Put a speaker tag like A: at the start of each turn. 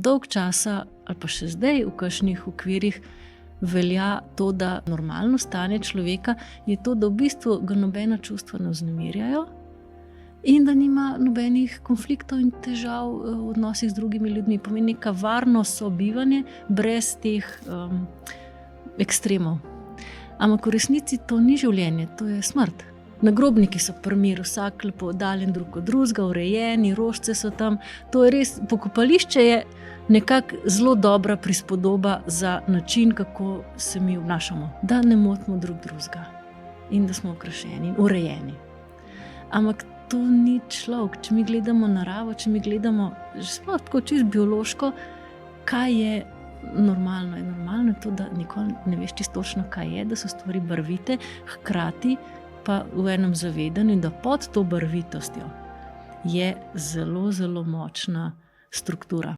A: dolg časa, ali pa še zdaj v kakšnih okvirih, velja to, da normalno stanje človeka je to, da v bistvu ga nobena čustva ne vznemirjajo in da nima nobenih konfliktov in težav v odnosih z drugimi ljudmi. Pomeni neka varno sobivanje brez teh ekstremov. Ampak v resnici to ni življenje, to je smrt. Nagrobniki so primir, vsak lepo oddaljen drug od drugega, urejeni, rožice so tam. To je res, pokopališče je nekako zelo dobra prispodoba za način, kako se mi obnašamo. Da ne motimo drug drugega in da smo okrašeni, urejeni. Ampak to ni človek. Če mi gledamo naravo, če mi gledamo sploh tako čisto biološko, kaj je normalno. Je normalno to, da nikoli ne veš čisto točno, kaj je, da so stvari barvite, hkrati pa v enem zavedanju, da pod to barvitostjo je zelo, zelo močna struktura.